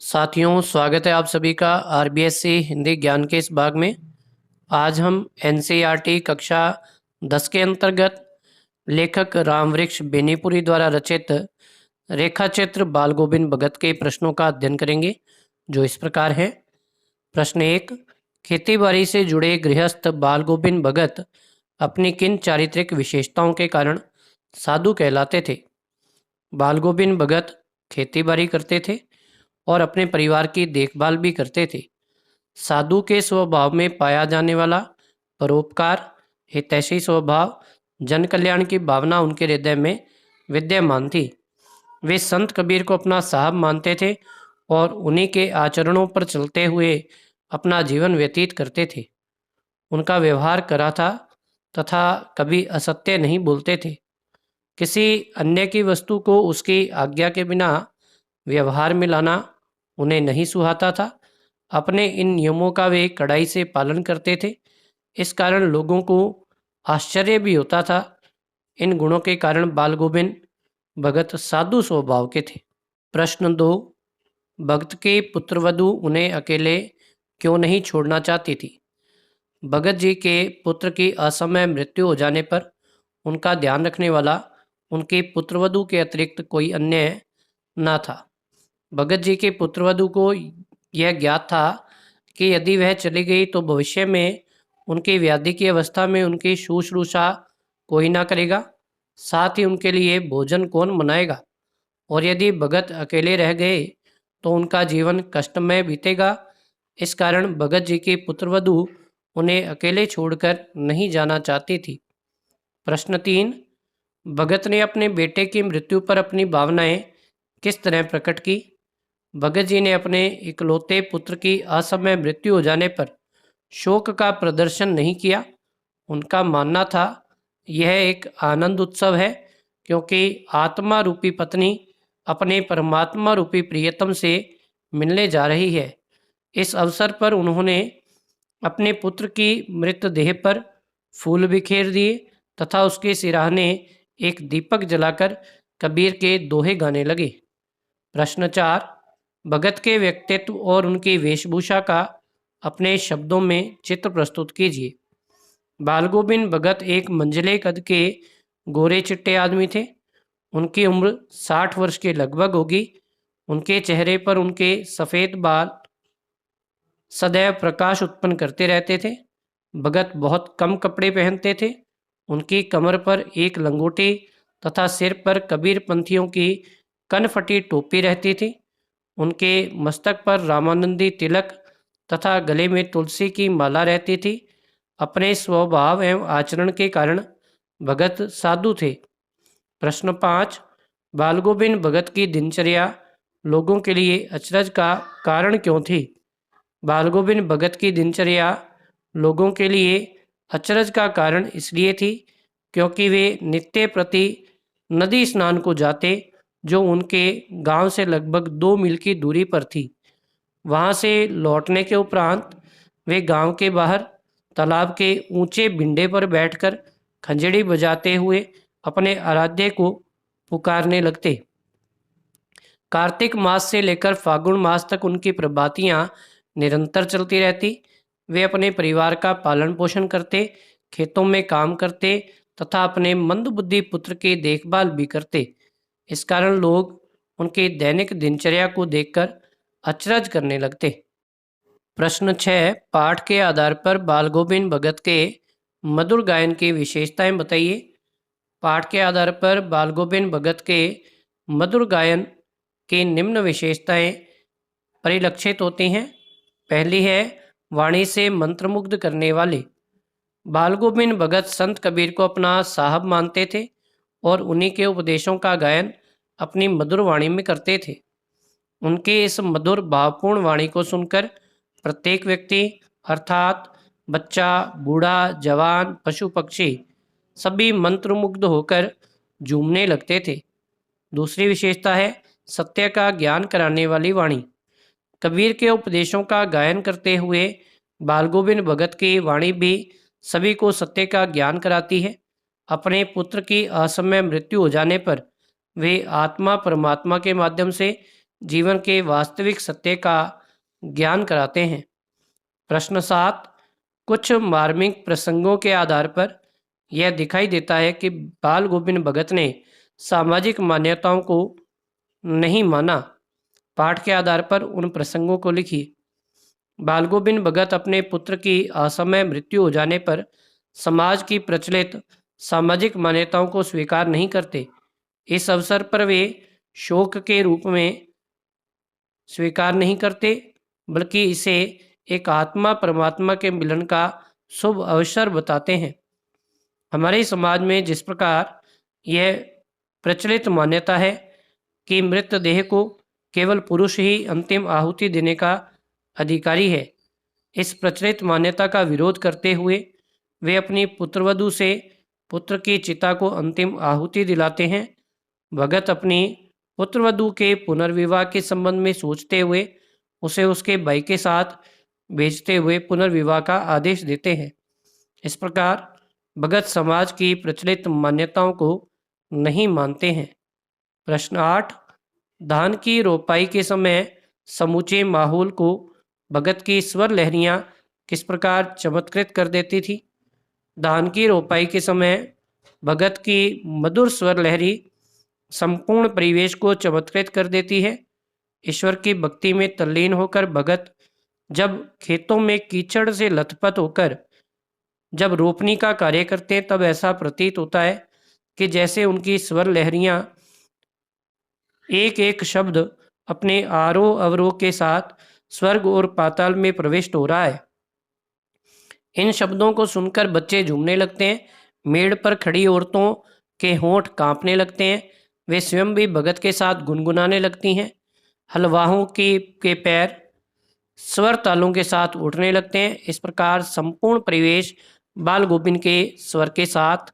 साथियों, स्वागत है आप सभी का आरबीएससी हिंदी ज्ञान के इस भाग में। आज हम एनसीईआरटी कक्षा 10 के अंतर्गत लेखक रामवृक्ष बेनीपुरी द्वारा रचित रेखा चित्र बाल गोविंद भगत के प्रश्नों का अध्ययन करेंगे, जो इस प्रकार है। प्रश्न 1, खेती बाड़ी से जुड़े गृहस्थ बाल गोविंद भगत अपनी किन चारित्रिक विशेषताओं के कारण साधु कहलाते थे? बाल गोविंद भगत खेती बाड़ी करते थे और अपने परिवार की देखभाल भी करते थे। साधु के स्वभाव में पाया जाने वाला परोपकार, हितैषी स्वभाव, जन कल्याण की भावना उनके हृदय में विद्यमान थी। वे संत कबीर को अपना साहब मानते थे और उन्हीं के आचरणों पर चलते हुए अपना जीवन व्यतीत करते थे। उनका व्यवहार कड़ा था तथा कभी असत्य नहीं बोलते थे। किसी अन्य की वस्तु को उसकी आज्ञा के बिना व्यवहार में लाना उन्हें नहीं सुहाता था। अपने इन नियमों का वे कड़ाई से पालन करते थे। इस कारण लोगों को आश्चर्य भी होता था। इन गुणों के कारण बाल गोविंद भगत साधु स्वभाव के थे। प्रश्न 2, भगत के पुत्रवधू उन्हें अकेले क्यों नहीं छोड़ना चाहती थी? भगत जी के पुत्र की असमय मृत्यु हो जाने पर उनका ध्यान रखने वाला उनके पुत्रवधू के अतिरिक्त कोई अन्य न था। भगत जी के पुत्रवधू को यह ज्ञात था कि यदि वह चली गई तो भविष्य में उनकी व्याधि की अवस्था में उनकी शुश्रूषा कोई ना करेगा, साथ ही उनके लिए भोजन कौन बनाएगा, और यदि भगत अकेले रह गए तो उनका जीवन कष्टमय बीतेगा। इस कारण भगत जी की पुत्रवधू उन्हें अकेले छोड़कर नहीं जाना चाहती थी। प्रश्न 3, भगत ने अपने बेटे की मृत्यु पर अपनी भावनाएं किस तरह प्रकट की? भगत जी ने अपने इकलौते पुत्र की असमय मृत्यु हो जाने पर शोक का प्रदर्शन नहीं किया। उनका मानना था यह एक आनंद उत्सव है, क्योंकि आत्मा रूपी पत्नी अपने परमात्मा रूपी प्रियतम से मिलने जा रही है। इस अवसर पर उन्होंने अपने पुत्र की मृतदेह पर फूल बिखेर दिए तथा उसके सिराहने एक दीपक जलाकर कबीर के दोहे गाने लगे। प्रश्न 4, भगत के व्यक्तित्व और उनकी वेशभूषा का अपने शब्दों में चित्र प्रस्तुत कीजिए। बाल गोविंद भगत एक मंझले कद के गोरे चिट्टे आदमी थे। उनकी उम्र 60 वर्ष के लगभग होगी। उनके चेहरे पर उनके सफ़ेद बाल सदैव प्रकाश उत्पन्न करते रहते थे। भगत बहुत कम कपड़े पहनते थे। उनकी कमर पर एक लंगोटी तथा सिर पर कबीर पंथियों की कनफटी टोपी रहती थी। उनके मस्तक पर रामानंदी तिलक तथा गले में तुलसी की माला रहती थी। अपने स्वभाव एवं आचरण के कारण भगत साधु थे। प्रश्न 5, बाल गोविंद भगत की दिनचर्या लोगों के लिए अचरज का कारण क्यों थी? बाल गोविंद भगत की दिनचर्या लोगों के लिए अचरज का कारण इसलिए थी क्योंकि वे नित्य प्रति नदी स्नान को जाते, जो उनके गांव से लगभग 2 मील की दूरी पर थी। वहां से लौटने के उपरांत वे गांव के बाहर तालाब के ऊंचे बिंडे पर बैठकर खंजड़ी बजाते हुए अपने आराध्य को पुकारने लगते। कार्तिक मास से लेकर फागुन मास तक उनकी प्रभातियां निरंतर चलती रहती। वे अपने परिवार का पालन पोषण करते, खेतों में काम करते तथा अपने मंदबुद्धि पुत्र की देखभाल भी करते। इस कारण लोग उनकी दैनिक दिनचर्या को देखकर अचरज करने लगते। प्रश्न 6, पाठ के आधार पर बाल गोविंद भगत के मधुर गायन की विशेषताएं बताइए। पाठ के आधार पर बाल गोविंद भगत के मधुर गायन की निम्न विशेषताएं परिलक्षित होती हैं। पहली है वाणी से मंत्रमुग्ध करने वाली। बाल गोविंद भगत संत कबीर को अपना साहब मानते थे और उन्हीं के उपदेशों का गायन अपनी मधुर वाणी में करते थे। उनके इस मधुर भावपूर्ण वाणी को सुनकर प्रत्येक व्यक्ति अर्थात बच्चा, बूढ़ा, जवान, पशु पक्षी सभी मंत्रमुग्ध होकर झूमने लगते थे। दूसरी विशेषता है सत्य का ज्ञान कराने वाली वाणी। कबीर के उपदेशों का गायन करते हुए बाल गोविंद भगत की वाणी भी सभी को सत्य का ज्ञान कराती है। अपने पुत्र की असमय मृत्यु हो जाने पर वे आत्मा परमात्मा के माध्यम से जीवन के वास्तविक सत्य का ज्ञान कराते हैं। प्रश्न 7, कुछ मार्मिक प्रसंगों के आधार पर यह दिखाई देता है कि बाल गोविंद भगत ने सामाजिक मान्यताओं को नहीं माना। पाठ के आधार पर उन प्रसंगों को लिखिए। बाल गोविंद भगत अपने पुत्र की असमय मृत्यु हो जाने पर समाज की प्रचलित सामाजिक मान्यताओं को स्वीकार नहीं करते। इस अवसर पर वे शोक के रूप में स्वीकार नहीं करते, बल्कि इसे एक आत्मा परमात्मा के मिलन का शुभ अवसर बताते हैं। हमारे समाज में जिस प्रकार यह प्रचलित मान्यता है कि मृतदेह को केवल पुरुष ही अंतिम आहुति देने का अधिकारी है, इस प्रचलित मान्यता का विरोध करते हुए वे अपनी पुत्रवधू से पुत्र की चिता को अंतिम आहुति दिलाते हैं। भगत अपनी पुत्रवधू के पुनर्विवाह के संबंध में सोचते हुए उसे उसके भाई के साथ भेजते हुए पुनर्विवाह का आदेश देते हैं। इस प्रकार भगत समाज की प्रचलित मान्यताओं को नहीं मानते हैं। प्रश्न 8, धान की रोपाई के समय समूचे माहौल को भगत की स्वर लहरियां किस प्रकार चमत्कृत कर देती थी? धान की रोपाई के समय भगत की मधुर स्वर लहरी संपूर्ण परिवेश को चमत्कृत कर देती है। ईश्वर की भक्ति में तल्लीन होकर भगत जब खेतों में कीचड़ से लथपथ होकर जब रोपनी का कार्य करते हैं, तब ऐसा प्रतीत होता है कि जैसे उनकी स्वर लहरियां एक एक शब्द अपने आरोह अवरोह के साथ स्वर्ग और पाताल में प्रविष्ट हो रहा है। इन शब्दों को सुनकर बच्चे झूमने लगते हैं, मेड़ पर खड़ी औरतों के होंठ कांपने लगते हैं, वे स्वयं भी भगत के साथ गुनगुनाने लगती हैं। हलवाहों के पैर स्वर तालों के साथ उठने लगते हैं। इस प्रकार संपूर्ण परिवेश बाल गोविंद के स्वर के साथ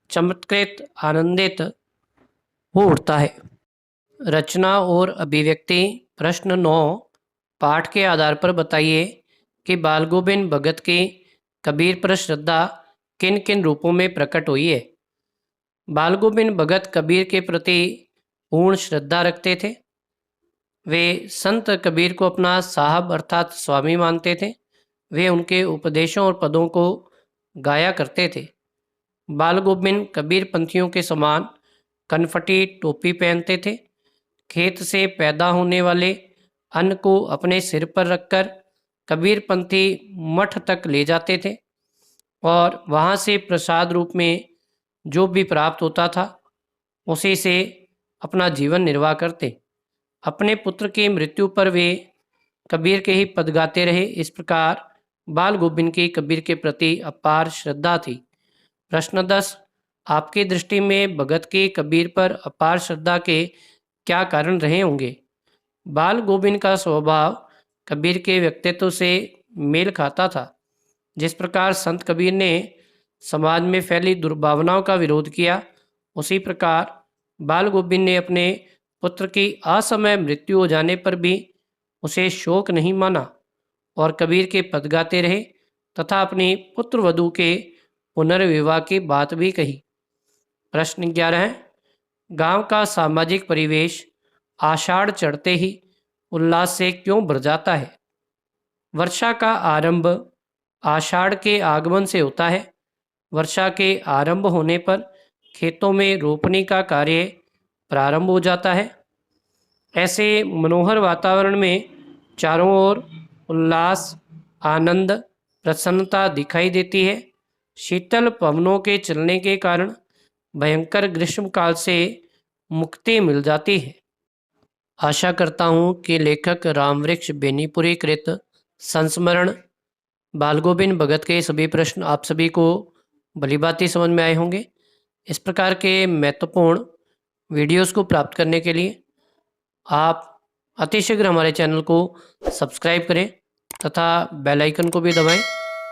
चमत्कृत आनंदित हो उठता है। रचना और अभिव्यक्ति। प्रश्न 9, पाठ के आधार पर बताइए कि बाल गोविंद भगत की कबीर पर श्रद्धा किन किन रूपों में प्रकट हुई है? बाल गोविंद भगत कबीर के प्रति पूर्ण श्रद्धा रखते थे। वे संत कबीर को अपना साहब अर्थात स्वामी मानते थे। वे उनके उपदेशों और पदों को गाया करते थे। बाल गोविंद कबीर पंथियों के समान कनफटी टोपी पहनते थे। खेत से पैदा होने वाले अन्न को अपने सिर पर रखकर कबीर पंथी मठ तक ले जाते थे और वहाँ से प्रसाद रूप में जो भी प्राप्त होता था उसी से अपना जीवन निर्वाह करते। अपने पुत्र की मृत्यु पर वे कबीर के ही पद गाते रहे। इस प्रकार बाल गोविंद की कबीर के प्रति अपार श्रद्धा थी। प्रश्न 10, आपकी दृष्टि में भगत की कबीर पर अपार श्रद्धा के क्या कारण रहे होंगे? बाल गोविंद का स्वभाव कबीर के व्यक्तित्व से मेल खाता था। जिस प्रकार संत कबीर ने समाज में फैली दुर्भावनाओं का विरोध किया, उसी प्रकार बाल गोविंद ने अपने पुत्र की असमय मृत्यु हो जाने पर भी उसे शोक नहीं माना और कबीर के पद गाते रहे तथा अपनी पुत्र वधू के पुनर्विवाह की बात भी कही। प्रश्न 11, गांव का सामाजिक परिवेश आषाढ़ चढ़ते ही उल्लास से क्यों भर जाता है? वर्षा का आरंभ आषाढ़ के आगमन से होता है। वर्षा के आरंभ होने पर खेतों में रोपनी का कार्य प्रारंभ हो जाता है। ऐसे मनोहर वातावरण में चारों ओर उल्लास, आनंद, प्रसन्नता दिखाई देती है। शीतल पवनों के चलने के कारण भयंकर ग्रीष्मकाल से मुक्ति मिल जाती है। आशा करता हूँ कि लेखक रामवृक्ष बेनीपुरी कृत संस्मरण बाल गोविंद भगत के सभी प्रश्न आप सभी को भलीभांति समझ में आए होंगे। इस प्रकार के महत्वपूर्ण वीडियोस को प्राप्त करने के लिए आप अतिशीघ्र हमारे चैनल को सब्सक्राइब करें तथा बेल आइकन को भी दबाएं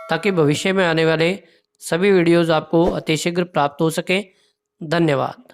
ताकि भविष्य में आने वाले सभी वीडियोस आपको अतिशीघ्र प्राप्त हो सकें। धन्यवाद।